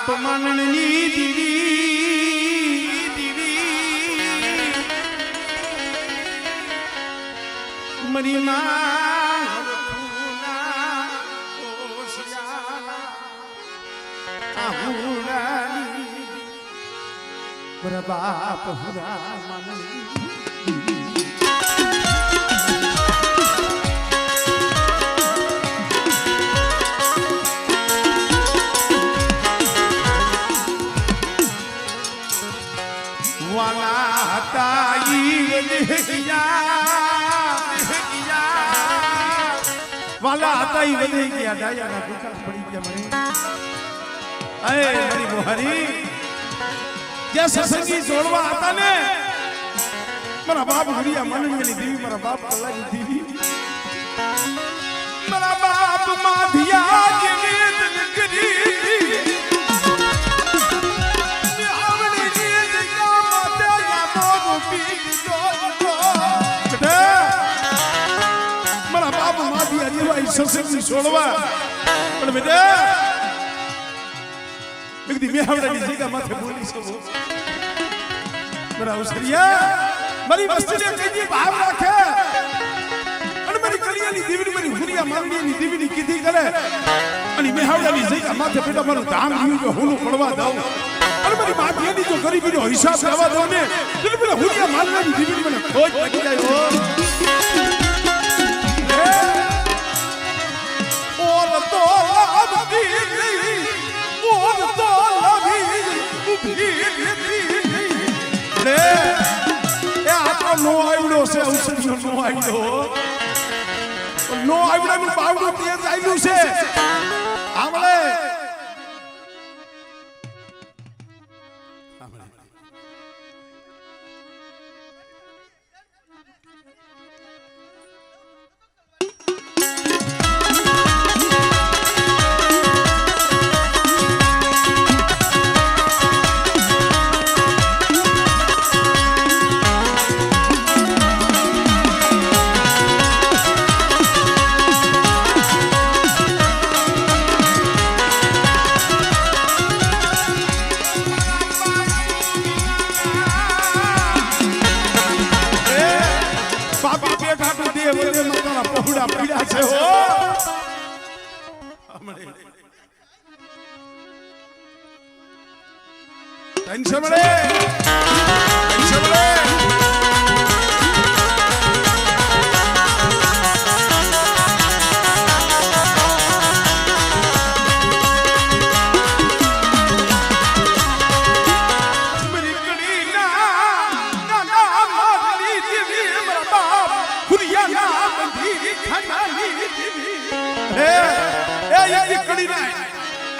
બાપ માનની દીવી મરી માં બાપ હુરા માનની વાલા હતા વાલા હતા ઈ વધી ગયા ડાયાના દુકાન પડી ગયા મને અય મારી મોહરી જે સસંગી જોડવા હતા ને મારા બાપ હરિયા માનવીની દેવી મારા બાપ કલાની દેવી મારા બાપ માધિયા જેવી નગરી મારા બાપ માધિયા જેવા સસંગી જોડવા પણ બેટા બધી મેહાવડાની જગ્યા માથે બોલી શકો મારા ઉસરિયા મારી વસ્તીને કઈ ભાવ રાખે અને મારી કલિયાની દેવીની મારી હુરિયા માંગણીની દેવીની કીધી કરે અને મેહાવડાની જગ્યા માથે બેટા મારું ધામ જીવ જો હોનું પડવા દઉં અને મારી માથેની જો ગરીબીનો હિસાબ લેવા દઉં ને એટલે પેલા હુરિયા માંગણીની દેવીની મને ખોજ લાગી જાય ઓર તો અબદી ઓર તો નો આવડો છે ઔષધિયો નો આવડો નો આવડાનું બાવડું તેજ આવ્યું છે આમળે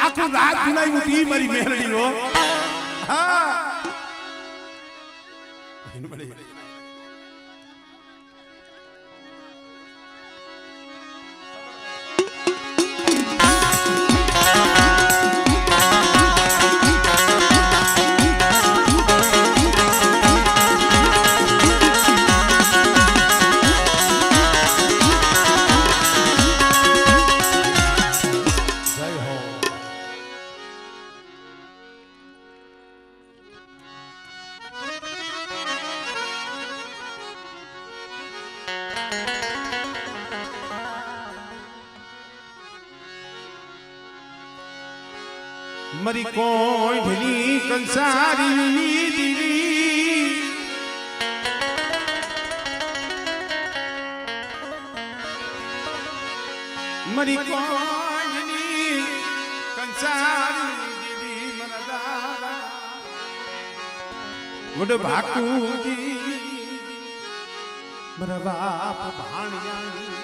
આખું રાત ગુનાઈ ઉઠી મારી મેરડી હો હા મરી કોઈની કંસારી દીવી મરી કોઈની કંસારી દીવી મરદા વડ ભાકુજી મરા બાપ ભાણિયા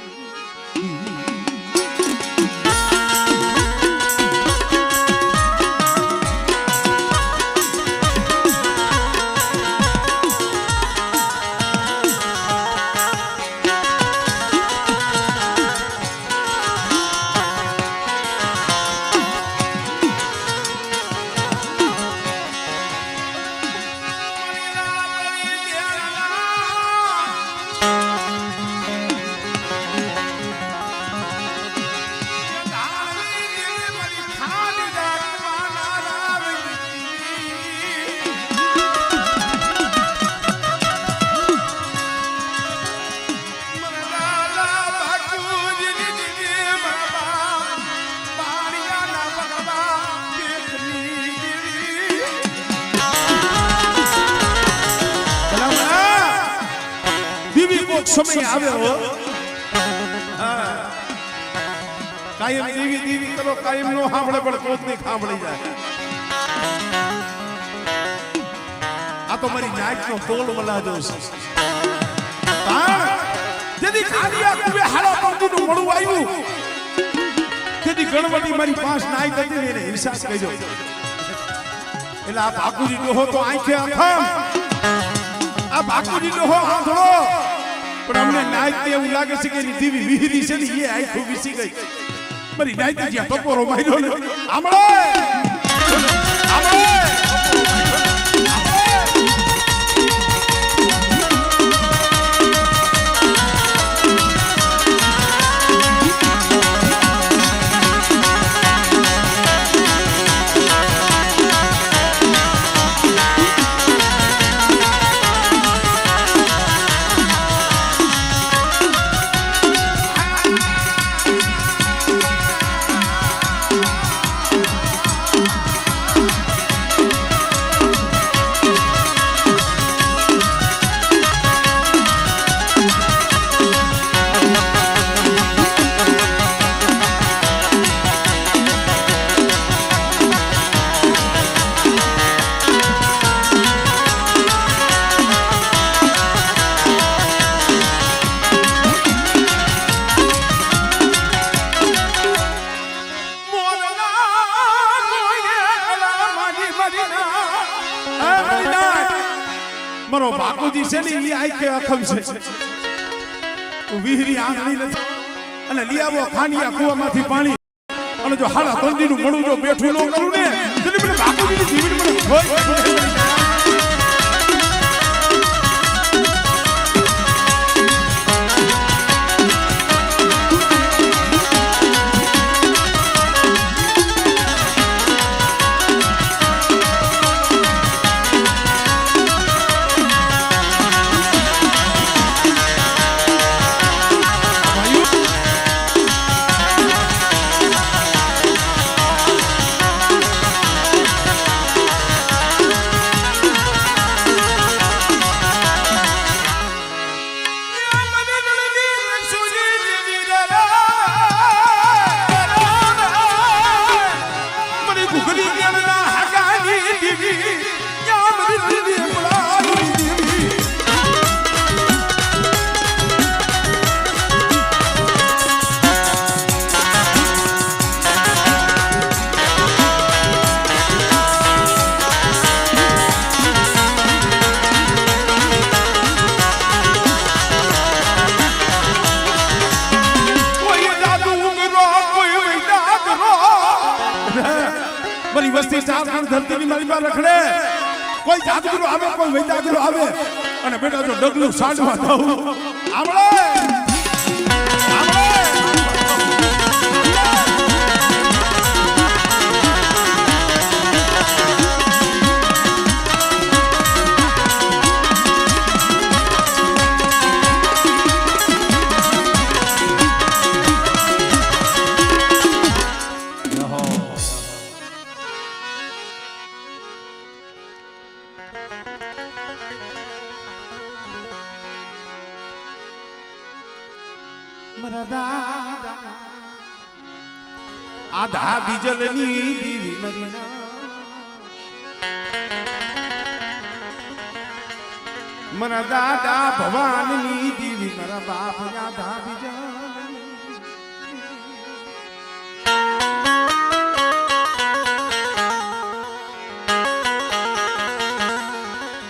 સમય આવે હો કાયમ દેવી દેવી કરો કાયમ નો સાંભળે પણ કોક ની સાંભળી જાય આ તો મારી નાઈટ નો તોલ મલાજો છે જેથી ખાલિયા કુવે હાડા પંક્તિ નું મળું આવ્યું જેથી ગણવટી મારી પાંચ નાઈટ હતી એને અહેસાસ કર્યો એટલે આ બાકુજી ડોહો તો આંખે આંખમ આ બાકુજી ડોહો આંધળો પણ અમને નાઈટ એવું લાગે છે કે એની દીવી વિહરી છે ને એ આંખો વિસી ગઈ મારી નાઈટ જ્યાં ટપોરો માર્યો ને આમળે મારો બાપુજી છે ને એ આંખે અખમ છે વિહરી આંખની નથી અને લઈ આવો ખાનિયા કુવામાંથી પાણી અને જો હાડા તંદીનું મળું જો બેઠું ન કરું ને તો મને બાપુજીની જીવન મને મારી વસ્તી ચાર ખાન ધરતીની મારી પાસે રખડે કોઈ જાદુગરો આવે કોઈ વૈદાગરો આવે અને બેટા જો ડગલું સાડવા દઉં આમળે આધા બીજલની દીવી મરીના મરા દાદા ભવાનની દીવી મારા બાપ આધા બીજલ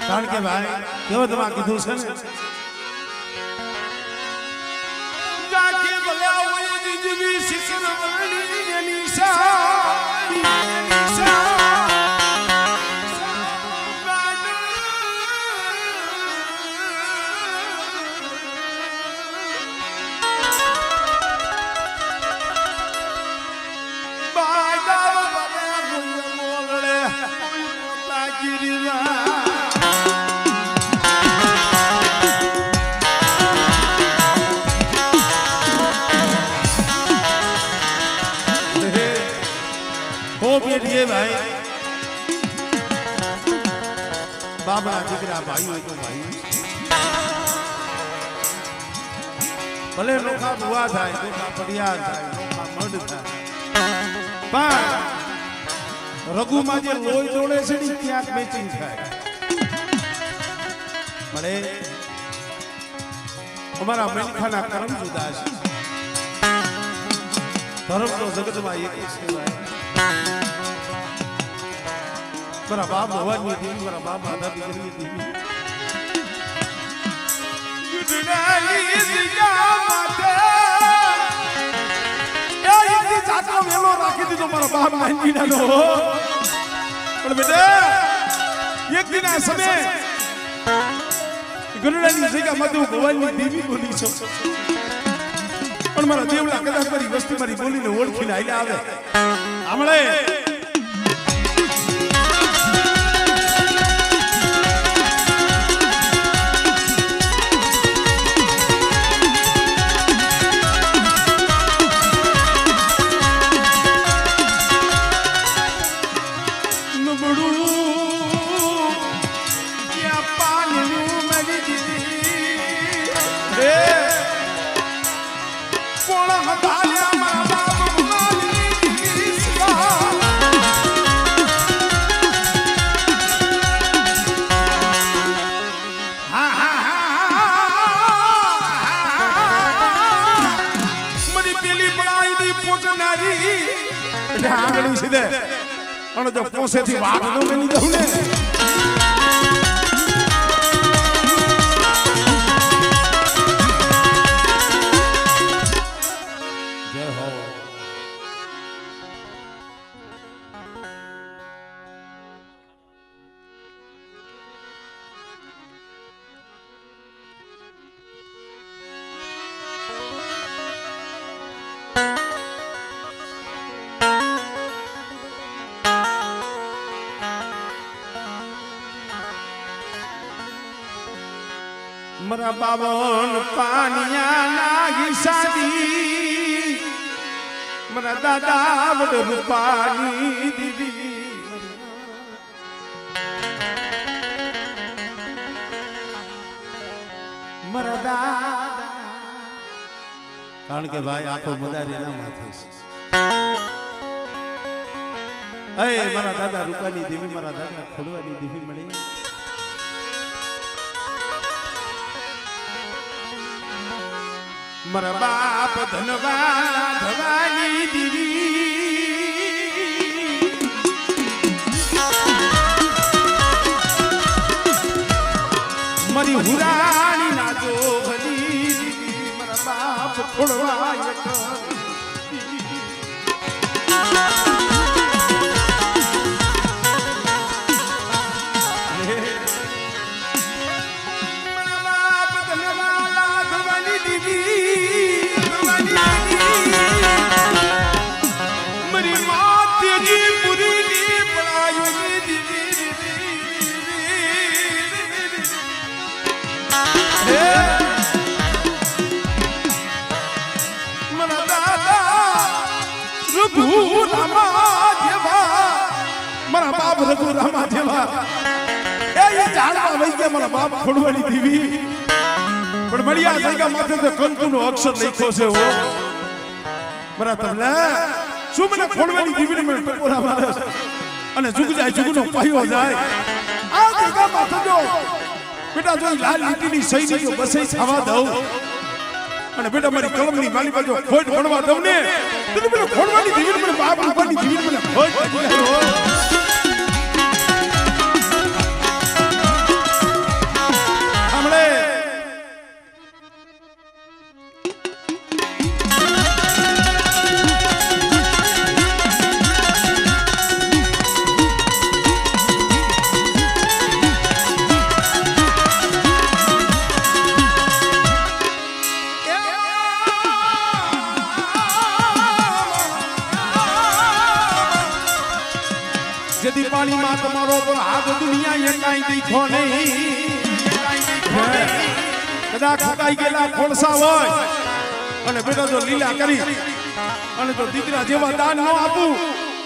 કારણ કે ભાઈ કેવો તમારે કીધું છે ને भाई बाबा दिकरा भाई हो तो भाई ભલે નોખા બુઆ થાય નોખા પડિયાર થાય નોખા મઢ થાય પણ રઘુમાં જે લોહી દોડે છે ને ક્યાંક મેચિંગ થાય મળે અમારા મલખાના કર્મ જુદા છે ધર્મ તો જગતમાં એક છે મારા બાપ ભવાની દેવી મારા બાપ દાદી ગરવી દેવી વેલો રાખી દીધો મારા બાપ નાનજીનો પણ બેટા એક દિન આ સમય ગરુડાની જગ્યા માં હું ભવાની દેવી બોલી છું પણ મારા દેવલા કદાચ મારી વસ્તી મારી બોલીને ઓળખીને આઈને આવે આમળે આંગળી સીધે અને જો પોસેથી વાઘ નો મેલી દઉં ને જય હો मरा बावन पानिया नागी शादी मरा दादा वड रूपानी दीदी मरा दादा कारण के भाई आंखो मदारी ना माथे अरे मरा दादा रूपानी देवी मरा दादा खोलवानी देवी मળી मरा बाप धनवाला धवानी दीवी मरी हुरानी ना जो भली दीवी मरा बाप खोड़वा મારા બાપ રઘુ રામા જેવા એ ઝાડવા વઈ ગયા મારા બાપ ખોડવાની દેવી પણ મળ્યા જગ્યા માથે તો કંકુનો અક્ષર લખ્યો છે હો મારા તમને શું મને ખોડવાની દેવીને મને ટકોરા મારે અને જુગ જાય જુગનો પાયો જાય આ જગ્યા માથે જો બેટા જો લાલ લીટીની સહી જો બસે છાવા દઉં અને બેટા મારી કલમની માલી બાજુ ખોટ ભણવા દઉં ને તો મને ખોડવાની દેવીને મને બાપ રૂપાની દેવીને મને ખોટ यदि पानी में तमारो पर हाथ दुनिया ये काई देखो नहीं कदा खाई गेला खोलसा होय અને બેટા જો લીલા કરી અને જો દીકરા જેવા દાન ન આપું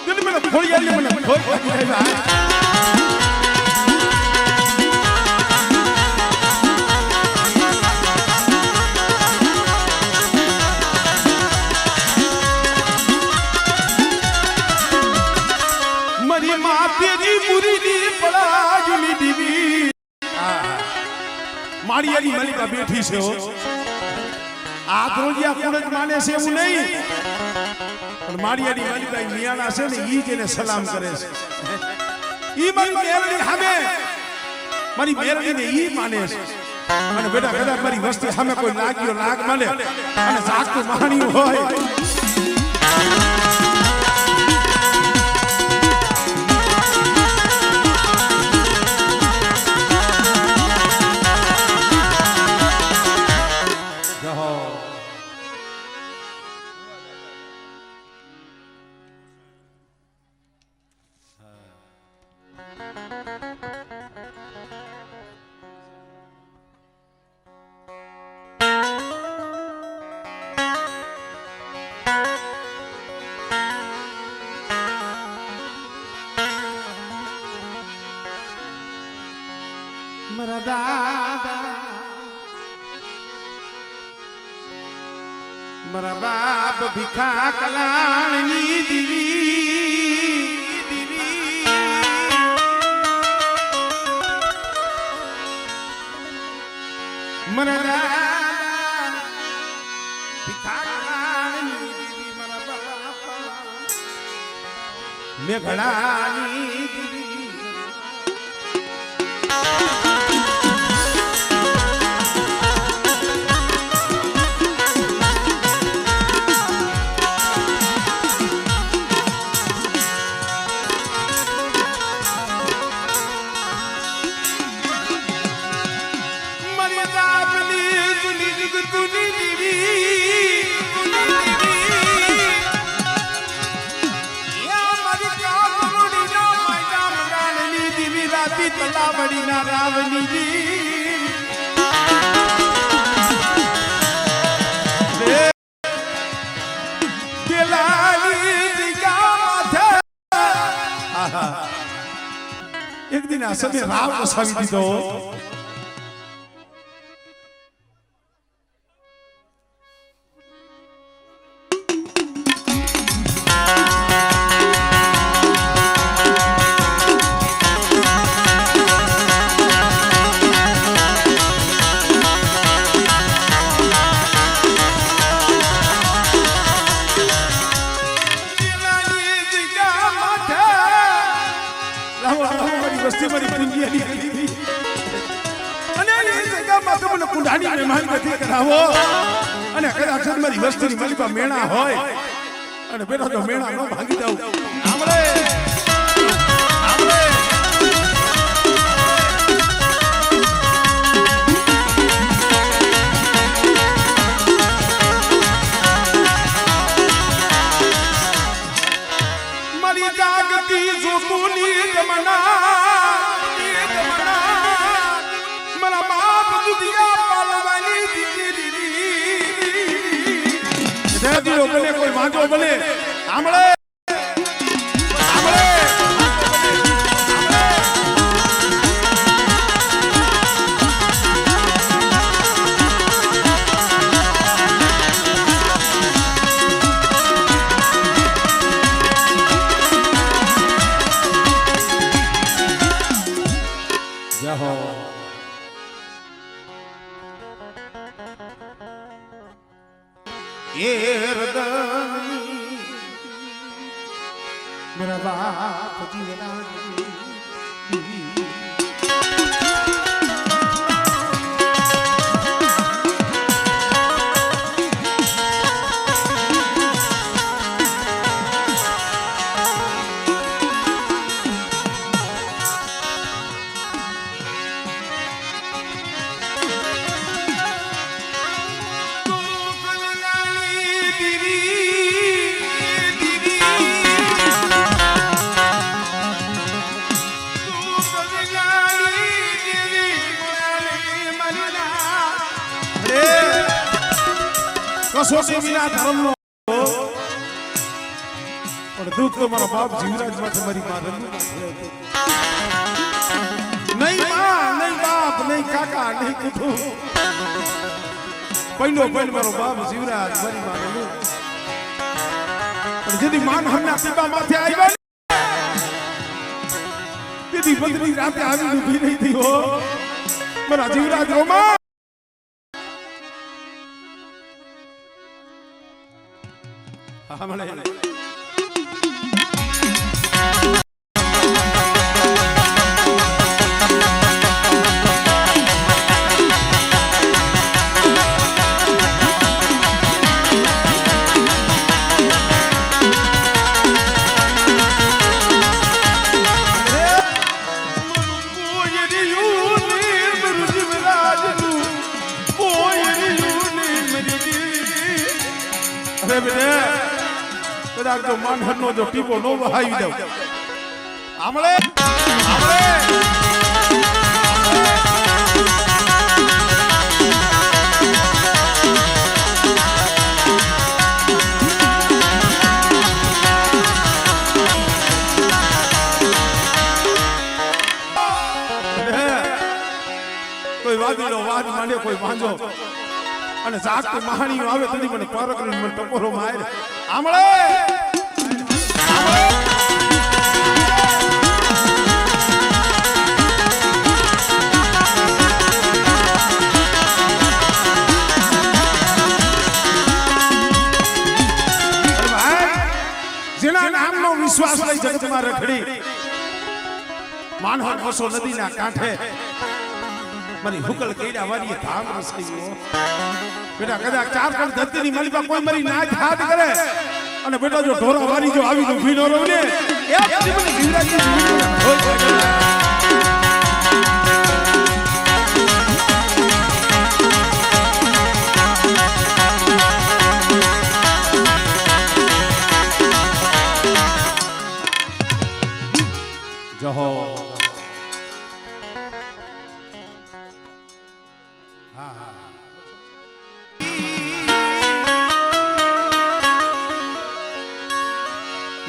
દિલ મને ખોળિયારી મને ખોટ લાગી જાય કેરી મુરીની પડાજની દીવી માળિયાની મલિકા બેઠી છે હો આ ધ્રોજિયા કોણ જ માને છે એવું નહીં પણ માળિયાની મલિકા મિયાણા છે ને ઈ જેને સલામ કરે છે ઈ મારી મેરડી સામે મારી મેરડીને ઈ માને છે અને બેટા કદાચ મારી વસ્તી સામે કોઈ લાગ્યો લાગ માને અને જાગતું માણ્યું હોય મારા દાદા મારા બાપ ભીખા કલાણની દીવી મારા દાદા ભીખા કલાણની દીવી મારા બાપ મેઘડાની દીવી તલાવડીના રાવની એક દિન આ સમય રાવ વસાવી દીધો વસ્તી મારી પૂંજીયાની અને એ જગ્યામાં તમને કુંડાની મહેમાન ગતિ કરાવો અને કદાચ મારી વસ્તીની મલિકા મેણા હોય અને બેટા જો મેણા ન ભાગી જાવ આમળે મારી જાગતી જોકુની જમના બને કોઈ વાંધો બને આમળે જહો मेरा बाप जीवना કસોટી વિના ધર્મનો પણ દુઃખ તો મારા બાપ જીવરાજ માટે મારી માં નહીં માં નહીં બાપ નહીં કાકા નહીં કુટુંબ પહેલો મારો બાપ જીવરાજ મારી માં પણ જેથી માન હમણાં પીપા માથે આવ્યા કેદી બદલી રાતે આવી ઊભી રહી હતી હો મારા જીવરાજ રોમા હા મળે કદાચ જો માનહરનો જો ટીપો નો વહાવી દઉં આમળે આમળે કોઈ વાદળો વાદ માંડે કોઈ વાંજો અને જાગતું મહાણીઓ આવે તદી મને પાર કરીને મને ટકોરો મારે આમળે જેના નામનો વિશ્વાસ લઈ જગતમાં રખડી માનહર વસો નદીના કાંઠે મારી હુકલ કઈડા વાળી ધામ રસાયો બેટા કદાચ ચાર કણ ધરતીની માલિકા કોઈ મારી નાચ હાથ કરે અને બેટા જો ઢોરા વાળી જો આવી તો ભીનો રવને એ જીવન જીવરાજી જહો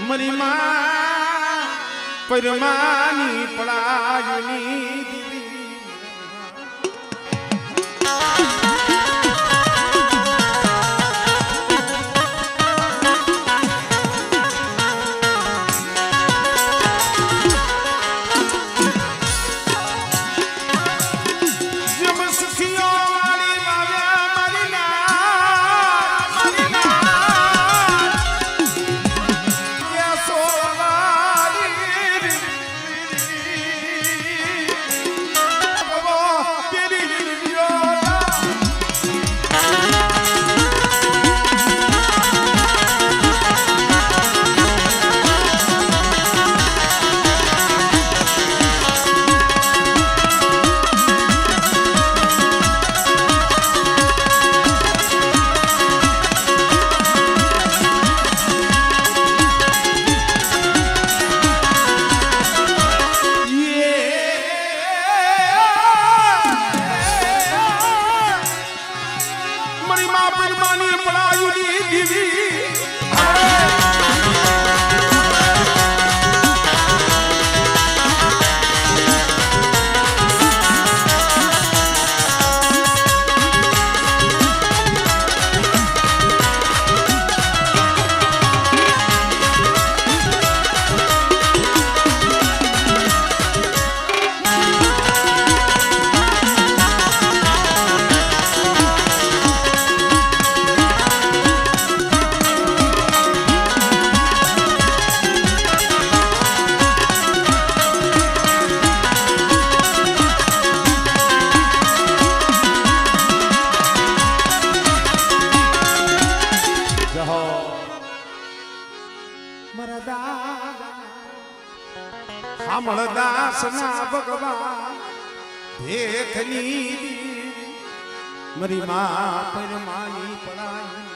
મરી માં પરમાની પડાયુની દાસના ભગવાન ભેખની મરી માં પરમાની પડાઈ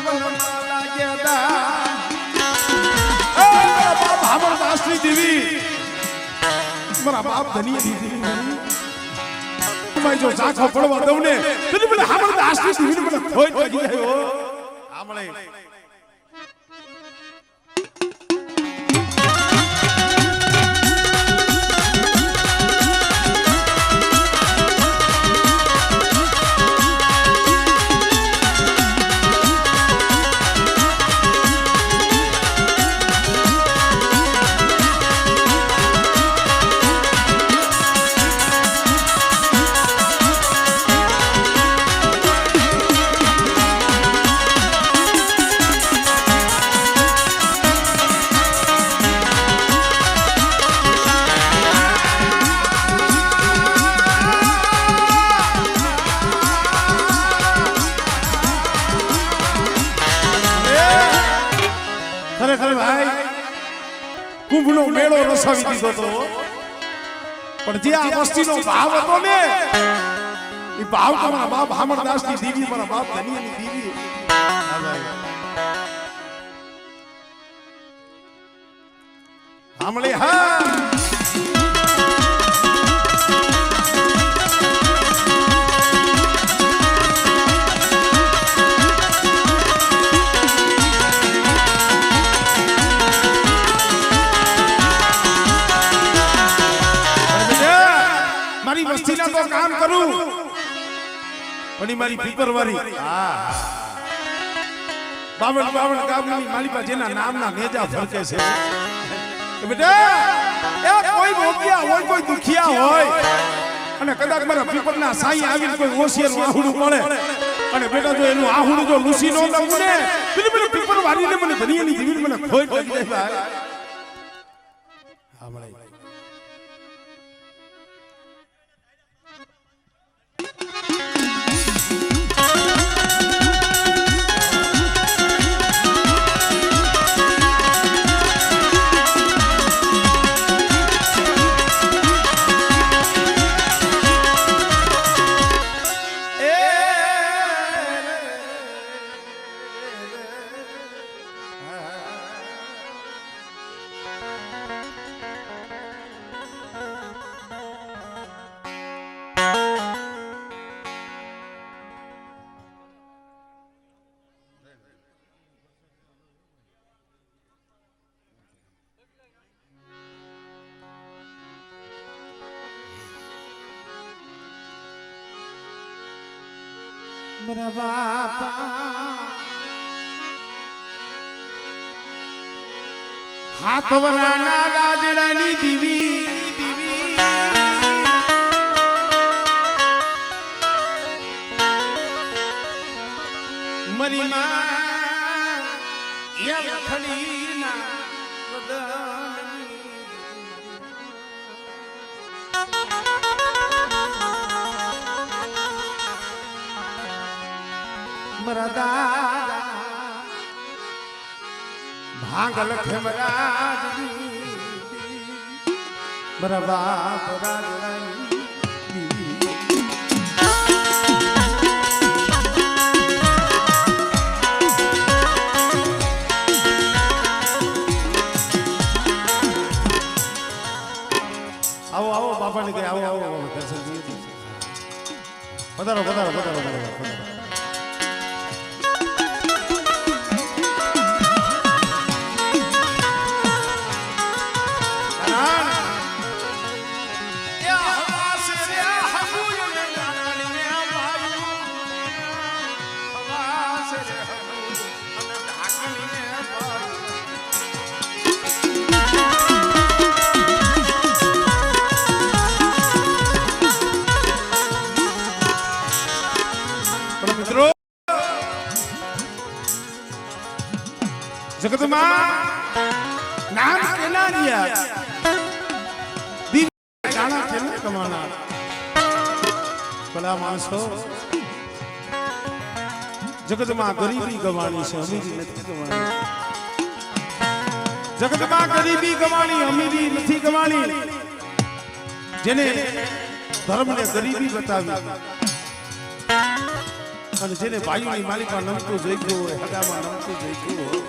પવનમાં લાગ્યા મારા બાપ હામર દાસની દેવી મારા બાપ ધની દીધી મને જો ઝાખો પડવા દઉં ને તો મને હામર દાસની દેવી મને ખોઈ પડી આવ્યો આમળે કુંભનો મેળો રસાવી દીધો તો પણ જે આ વસ્તીનો ભાવ હતો ને એ ભાવ તો મારા બાપ હામરદાસની દેવી મારા બાપ ધનિયાની દેવી હામળે હા વસ્તીના તો કામ કરું પણ મારી પીપરવારી બાવન ગામની માલિકા જેના નામના નેજા ફરકે છે બેટા એ કોઈ રોગિયા હોય કોઈ દુખિયા હોય અને કદાચ મારા પીપરના સાઈ આવીને કોઈ હોશિયાર આહુડું પડે અને બેટા જો એનું આહુડું જો લૂસી નો દઉં ને પેલી મને પીપરવારીને મને ધનિયાની જીવી મને ખોઈ પડી જાય હા મળે મારા બાપા હાથ વરાના રાજડાની દીવી મરી માં યખડીના મરદા ભાંગલ ખેમરાજ મારા બાપ રાજડાની આવો આવો બાપાને કે આવો આવો દર્શન પધારો પધારો પધારો પધારો जगत नाम केना दिया गाना केना कमाना भला मानसो जगत में गरीबी गवानी से अमीरी नहीं गवानी जगत में गरीबी गवानी अमीरी नहीं गवानी जेने धर्म ने गरीबी बतावी અને જેને ભાઈઓની માલિકા નમતું જોઈતું હોય હગામાં નમતું જોઈતું હોય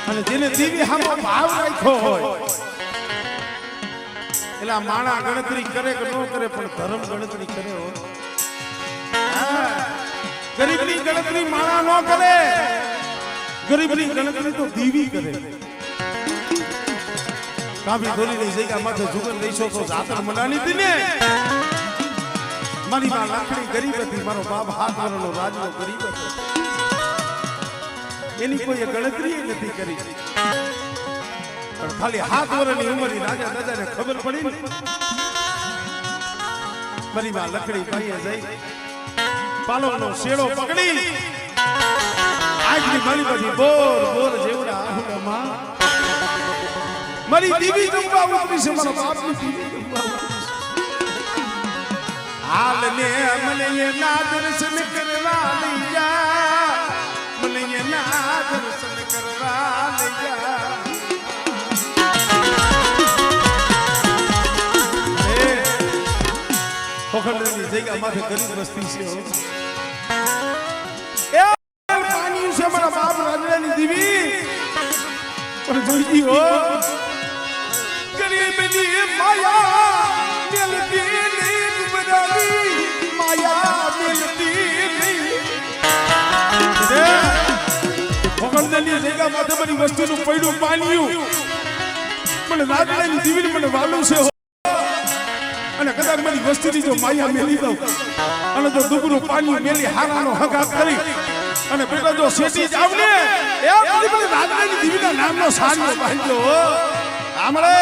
અને જેને દીવી હામો ભાવ રાખ્યો હોય એટલે માણા ગણતરી કરે કે ન કરે પણ ધર્મ ગણતરી કરે હો ગરીબની ગણતરી માણા ન કરે ગરીબની ગણતરી તો દીવી કરે કાભી ધોરીની જગ્યા માથે જુગન રહીશો તો જાતર મનાની હતી ને મારી માં લાકડી ગરીબ હતી મારો બાપ હાથ વરનો રાજનો ગરીબ હતો એની કોઈ ગણતરી નથી કરી પણ ખાલી હાથ વરની ઉંમરની રાજા દાદાને ખબર પડી ને મારી માં લકડી પાઈએ જઈ પાલોનો શેડો પકડી આગની મારી બધી બોર બોર જેવડા આહુડામાં મારી દીવી જમવા ઉતરી છે મારા બાપની દીવી જમવા ઉતરી હાલ ને મને ના દર્શન કરવા લઈ જા મને ના દર્શન કરવા લઈ જા પોખરણની જગ્યા માથે ગરીબ વસ્તી છે એ પાણી છે મારા બાપ રાજની દીવી પણ જોઈ હો ગરીબની માયા મેલતી નહીં બડાવી માયા મેલતી નહીં પોખરણની જગ્યા માથે બધી વસ્તીનું પડ્યું પાણીયું મને રાજની દીવીને મને વાલું છે અને કદાચ મારી વસ્તીની જો માયા મેલી દઉં અને જો દુબરું પાણી મેલી હારાનો હગાત કરી અને બેટા જો શેટી જાવ ને એ બધી રાજની દીવીના નામનો સારીઓ બાંધ્યો આમળે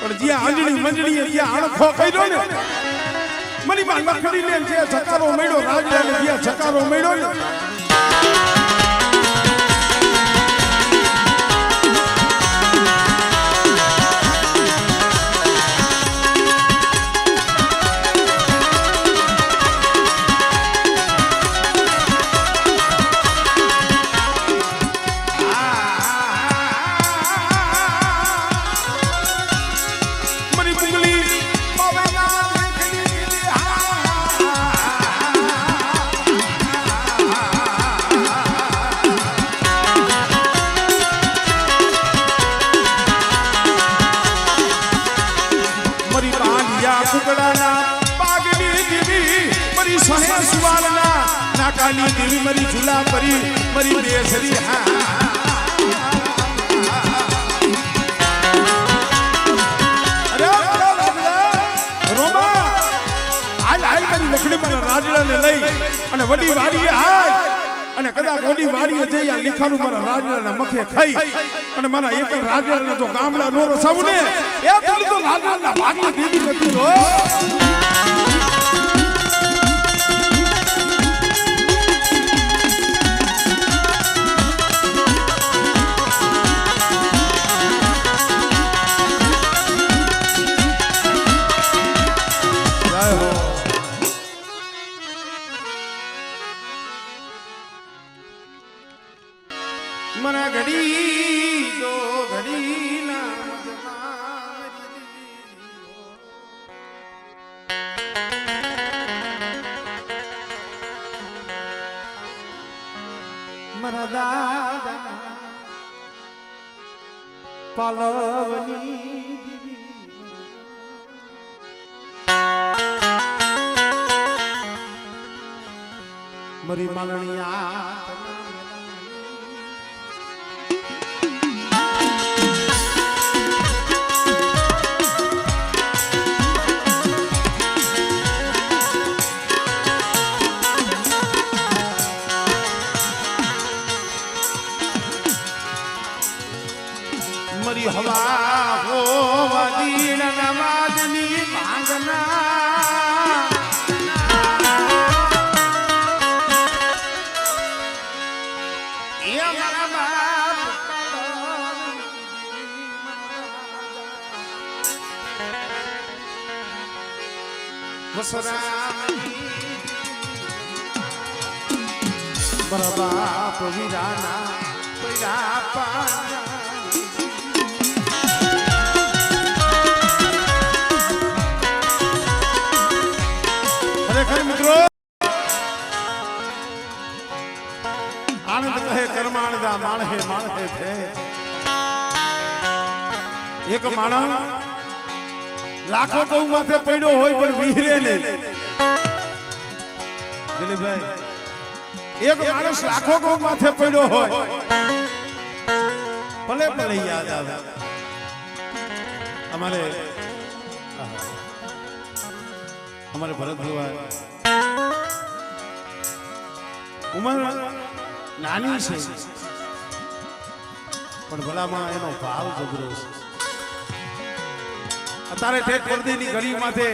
પણ જ્યાં આંજણી મંજણી જ્યાં આણખો કર્યો ને મની માં લખડી ને જે જકારો મેળ્યો રાજને જ્યાં જકારો મેળ્યો ને કાલી દેવી મરી ઝુલા પરી મરી બેસરી હા અરે રોમા હાલ હાલ મારી લખડી મારા રાજડાને લઈ અને વડી વાડીએ હાલ અને કદાચ વડી વાડીએ જઈ આ લીખાનું મારા રાજડાના મખે ખાઈ અને મારા એક રાજડાને જો ગામડા નો રસાવું ને એ તો રાજડાના ભાગની દેવી નથી હો मना घड़ी दो घड़ी ना मरा दादा पालवनी मरी मालनिया વસરી હવા હોવા દીન નવાજની ભાંગના એ મારા બાપ વસરા મારા બાપ વીરાના પૈડા પાના ખરેખર મિત્રો આનંદ કહે કર્માણદા માણહે માણહે છે એક માણસ લાખો ગૌ માથે પડ્યો હોય પણ વિહરે નહીં દિલીપભાઈ એક માણસ લાખો ગૌ માથે પડ્યો હોય ભલે ભલે યાદ આવે અમારે ભરત ભગવાન ઉંમર નાની છે પણ ભલામાં એનો ભાવ જબરો છે અત્યારે ઠેક પડદીની ઘડી માથે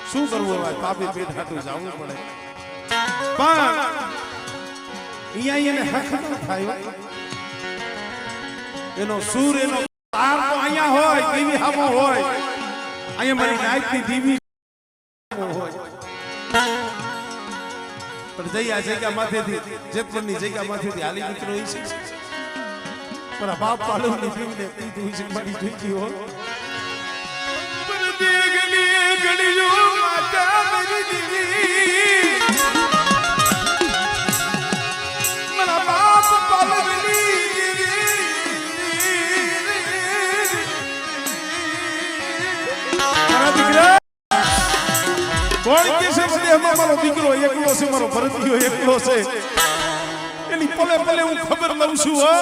શું કરવું હોય પાપી પેટ હાટું જવું પડે પણ અહીંયા એને હક ન થાય એનો સૂર એનો તાર તો અહીંયા હોય દીવી હામો હોય અહીંયા મારી નાઈટની દીવી પણ જઈ આ જગ્યા માથેથી જેતપુરની જગ્યા માથેથી હાલી મિત્રો હોય છે પણ બાપ પાલોની દીવને કીધું છે મારી જોઈતી હો પર દેગલી ગળીઓ માતા મારી દીવી મારા બાપ પાલોની મારા દીકરા કોણ કે છે દેહમાં મારો દીકરો એકલો છે મારો ભરતીયો એકલો છે એની પલે પલે હું ખબર લઉં છું હો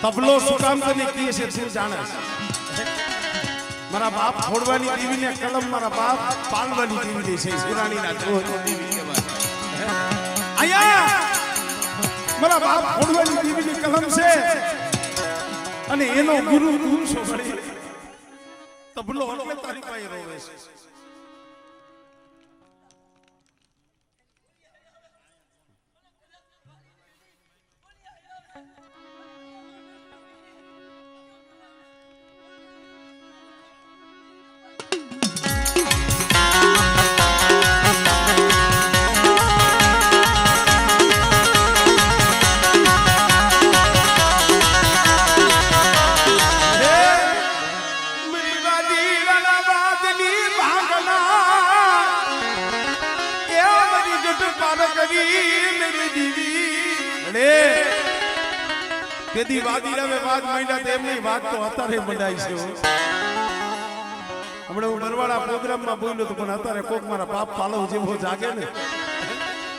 તબલો સુકામ તને કીએ છે તું જાણે મારા બાપ છોડવાની દીવીને કલમ મારા બાપ પાલવાની દીવી છે સુરાણીના જોહની દીવી કહેવાય આયા મારા બાપ છોડવાની દીવીની કલમ છે અને એનો ગુરુ તું છો ગળી તબલો એટલે તારી પાસે રોવે છે કેદી વાદી રવે વાત માંડ્યા તેમની વાત તો અત્યારે મંડાઈ છે હમણે હું બરવાડા પ્રોગ્રામમાં બોલ્યો તો પણ અત્યારે કોક મારા બાપ પાલવ જેવો જાગે ને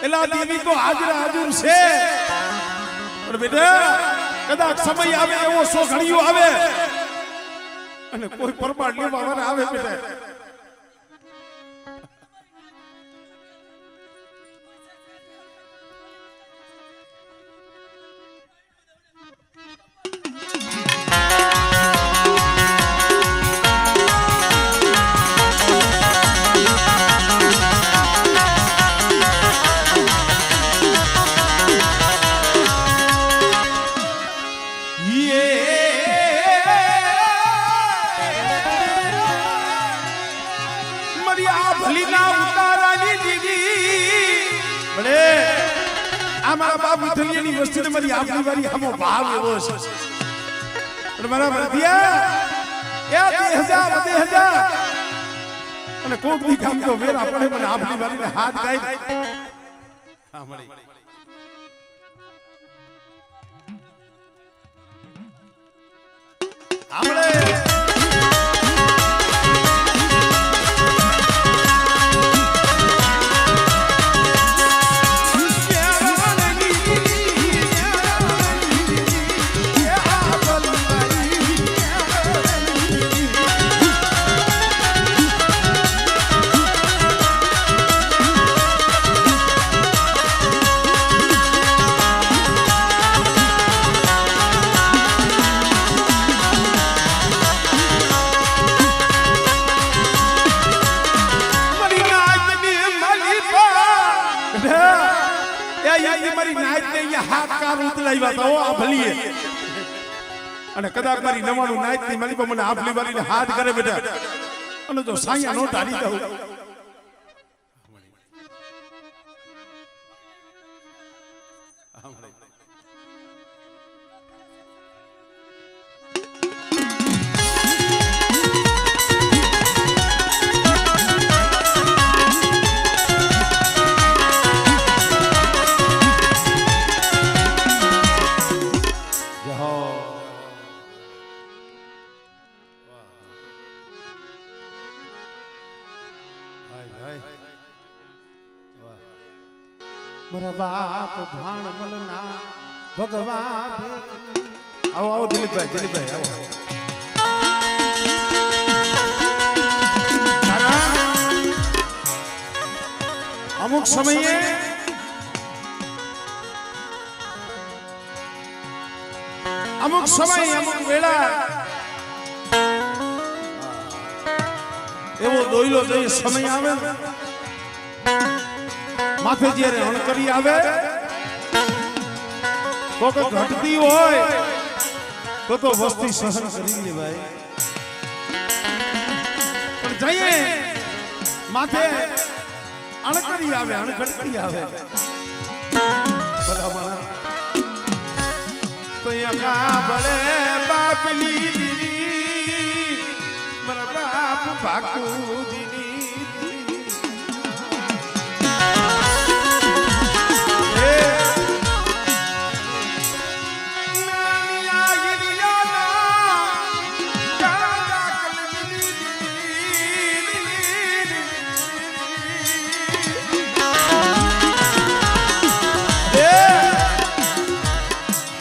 એલા દેવી તો હાજર હાજર છે પણ બેટા કદાચ સમય આવે એવો સો ઘડીઓ આવે અને કોઈ પરમાડ લેવા વાળા આવે બેટા આ મારા બાપ વિઠલિયાની વસ્તીને મારી આપની વારી હમો ભાવ એવો છે અને મારા ભરતિયા એ 2000 અને કોક દી કામ તો વેરા પડે મને આપની વારીને હાથ ગાઈ હા મળી આમળે અને કદાચ મારી નવાણું નાઈટ ની મારી મને આપલી વારીને હાથ કરે બેટા અને જો સાયા નો ઢાળી દઉં મારા બાપ ભાણ મલના ભગવાન આવો આવો દિલીપભાઈ આવો અમુક સમયે અમુક વેળા એવો દોયલો જે સમય આવે માથે જ્યારે હણકરી આવે તો ઘટતી હોય તો વસ્તી સહન કરી લે ભાઈ પણ જઈએ માથે અણકરી આવે અણઘટતી આવે બરાબર તો યકા બળે બાપલી દીદી મારા બાપ ભાગુજી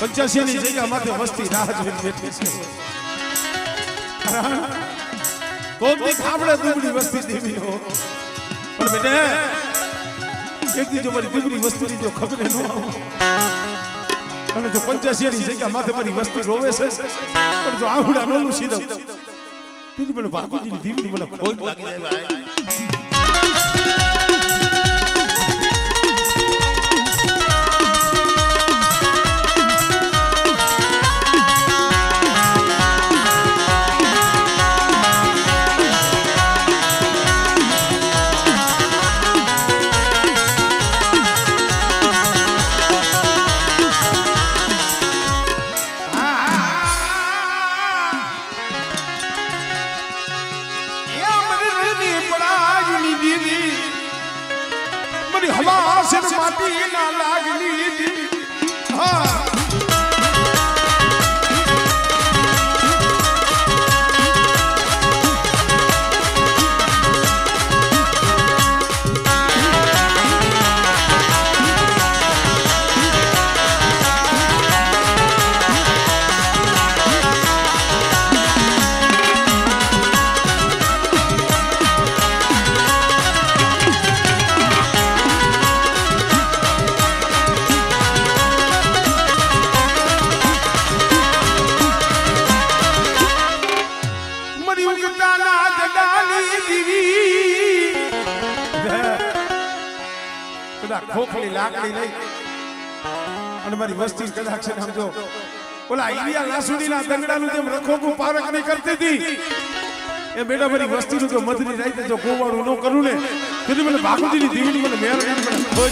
પંચાસીની જગ્યા માથે વસ્તી રાહ જોઈને બેઠી છે કોકની ખાબડે દુબળી વસ્તી દેવી હો પણ બેટે એક દી જો મારી દુબળી વસ્તીની જો ખબર ન અને જો 85ની જગ્યા માથે મારી વસ્તી રોવે છે પણ જો આવડા નોલું સીધો તેથી મને બાપુજીની દીવની મને ખોટ લાગી જાય ભાઈ હવા સિર માટી ના લાગલી હા ખોખલી લાકડી લઈ અને મારી વસ્તી કદાચ છે સમજો ઓલા ઈરિયા લાસુડીના દંગડાનું જેમ રખોકું પારક નહીં કરતી હતી એ બેટા મારી વસ્તીનું જો મધની રાઈતે જો ગોવાળું ન કરું ને તેથી મને બાપુજીની દીવની મને મેર કરી મને ખોજ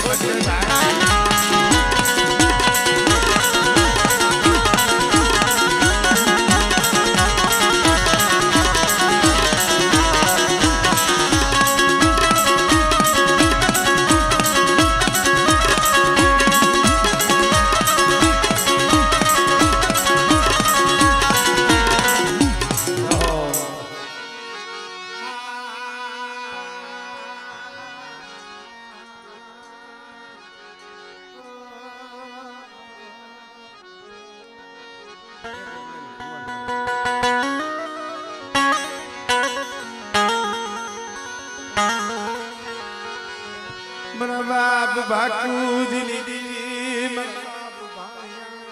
મારા બાપ બાકુજીની દીવી મારા બાપ ભાયા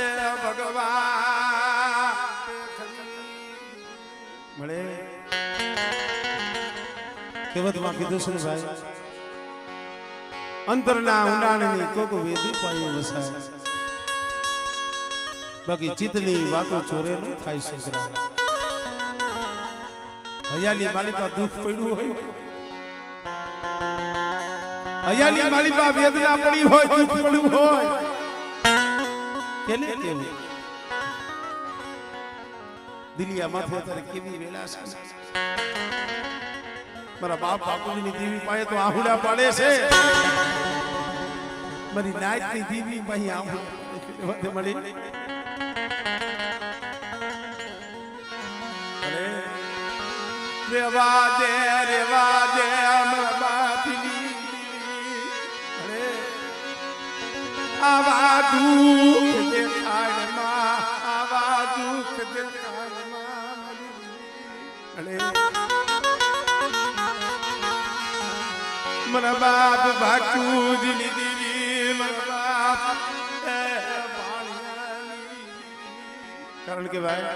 એ ભગવાન મળે કહેવતમાં કીધું છે ને ભાઈ અંતરના ઊંડાણની કોક વેદી પાયો વસાય બાકી ચિત્તની વાતો ચોરે ન થાય છોકરા હયાલી માલિકા દુઃખ પડ્યું હોય હયાલી માલિકા વેદના પડી હોય દુઃખ પડ્યું હોય કેને કેવું દિલિયા માથે અત્યારે કેવી વેલા છે મારા બાપ બાપુજીની દીવી પાસે તો આહુડા પાડે છે મારી નાયતની દીવી પાસે આહુડા મળી રેવા દે મારા બાપની આવા દુઃખ દેખાડમાં આવા દુઃખ દેખાડમાં મારા બાપ બાકુજીની દીવી મારા બાપ કારણ કે ભાઈ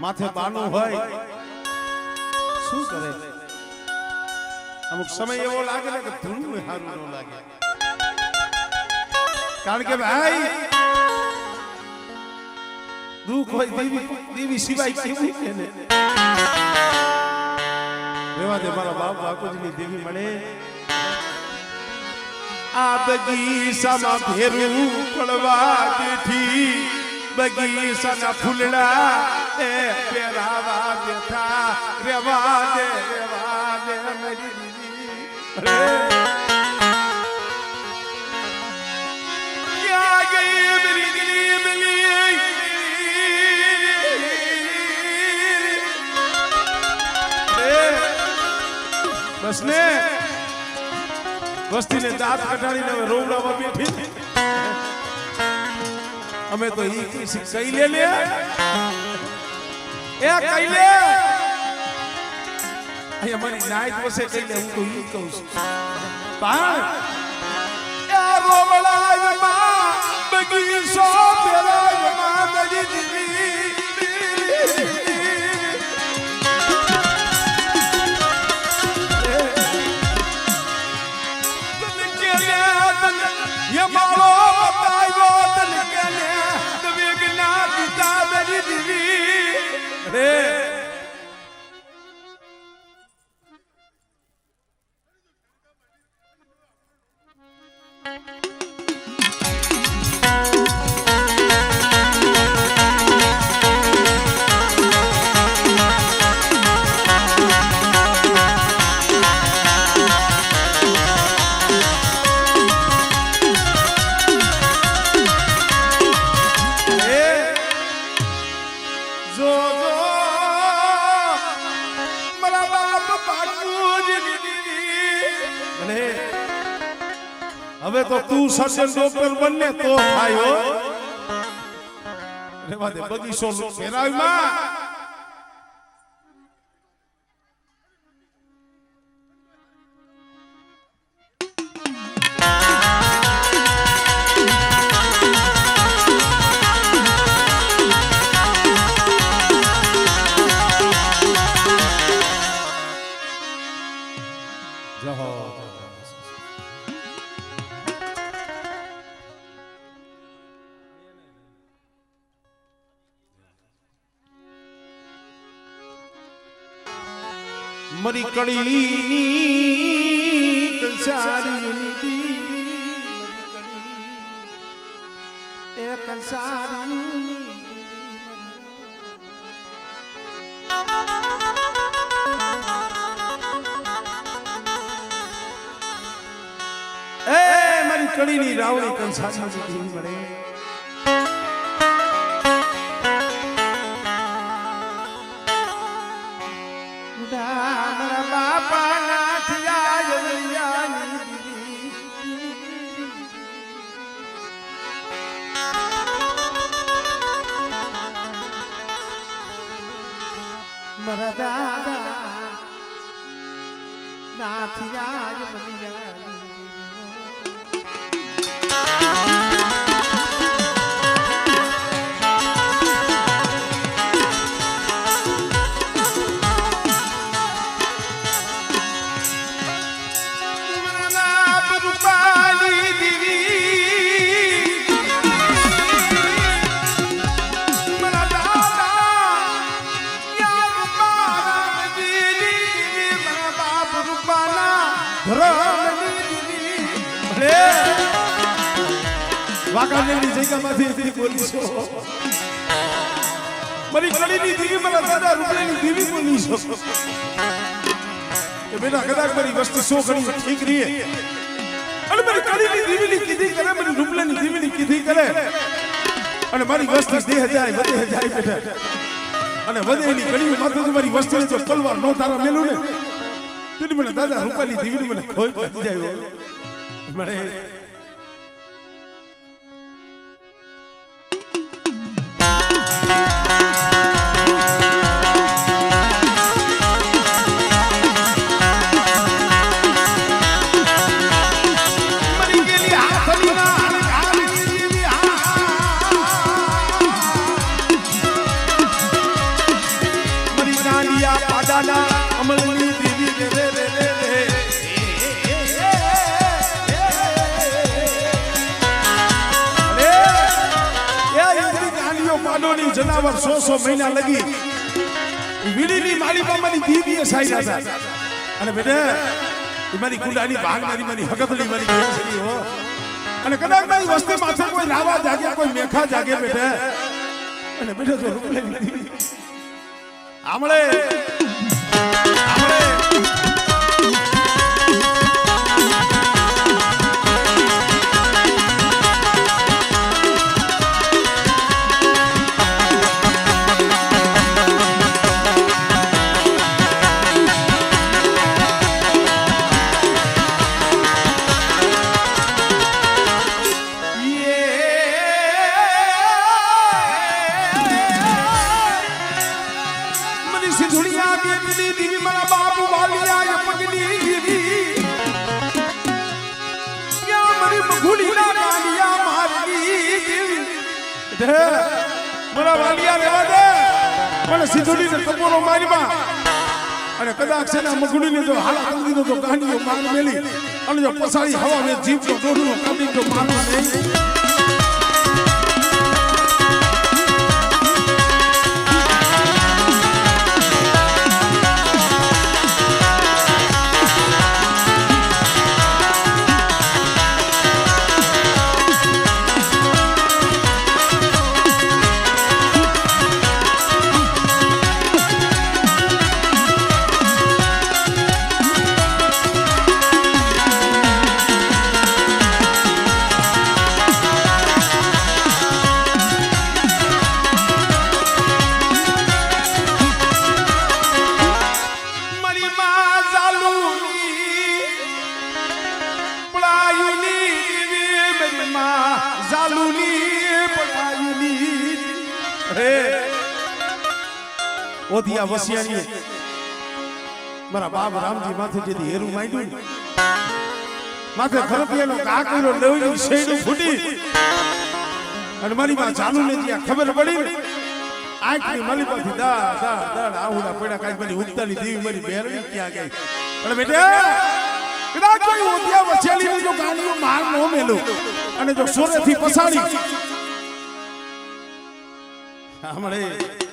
માથે બાનું હોય શું કરે અમુક સમય એવો લાગે ને કે ધૂળનું સારું ન લાગે કારણ કે ભાઈ દુઃખ હોય દેવી સિવાય કેવું છે ને રેવા દે મારા બાપ બાપુજીની દેવી મળે આ બગીચામાં ભેરું પડવા બેઠી બગીચાના ફૂલડા એ પેરાવા બેઠા રેવા દે મારી દીદી ક્યાં ગઈ મેરી દિલી મિલી બસ ને વસ્તીને દાંત કઢાડીને હવે રોવડાવા બેઠી અમે તો ઈ કઈ લે એ કઈ લે અહીંયા મારી નાઈટ વસે કઈ લે હું તો ઈ કહું છું પણ એ રોવડામાં બગીચો પેરામાં મારી દીવી મારો બતાવ્યો તલકેને દવેગના પિતા મેરી દીવી રે હવે તો તું સર્જન ડોક્ટર બનને તો થાય હો રેવા દે બગીચો ફેરાવમાં મરી કળીની કંસારીની એ કંસારીની એ મારી કળીની રાવણી કંસારીની મળે મારા દાદા નાથિયા બની જાય વાકાનેની જગ્યામાંથી એથી બોલી છો મારી કડીની દીવી મારા દાદા રૂપલેની દીવી બોલી છો એ બેટા કદાચ મારી વસ્તુ સો ઘણી ઠીક રહી અને મારી કડીની દીવીની કીધી કરે મારી રૂપલેની દીવીની કીધી કરે અને મારી વસ્તુ દેહ જાય વધે જાય બેટા અને વધેની કડીની માથે મારી વસ્તુને જો તલવાર નો તારા મેલું ને તેની મને દાદા રૂપાલી દીવીની મને ખોઈ પડી જાય મને અમલની દીવી રે રે રે પાડોની જનાવર 100 મહિના લગી વીડીની મારી બામાની દીવીએ સાઈ હતા અને બેટા મારી કુંડાની ભાગ મારી હકતલી મારી ગઈ હો અને કદાચ મારી વસ્તી માથે કોઈ રાવા જાગે કોઈ મેખા જાગે બેટા અને બેટા તો રૂપલેની દીવી આમળે મારા વાલિયા લેવા દે મને સીધુડીને કપોરો મારીમાં અને કદાચ છે ને મગુડીને જો હાલા કરી દીધો તો ગાંડીઓ માર મેલી અને જો પસાડી હવા મે જીવ તો દોડનો કાપી તો મારવા નહીં ઓધિયા વસિયાની મારા બાપ રામજી માથે જેથી હેરું માંડ્યું માથે ખરપિયાનો કાકીનો લેવની શેડું ફૂટી અને મારી માં જાનુને ત્યાં ખબર પડી આંખની માલીમાંથી દા આહુડા પડ્યા કાઈ બની ઉગતાની દેવી મારી બેરણી ક્યાં ગઈ અને બેટા કદાચ કોઈ ઓધિયા વસિયાની જો ગાડીઓ માર નો મેલો અને જો સોરેથી પસાડી હમણે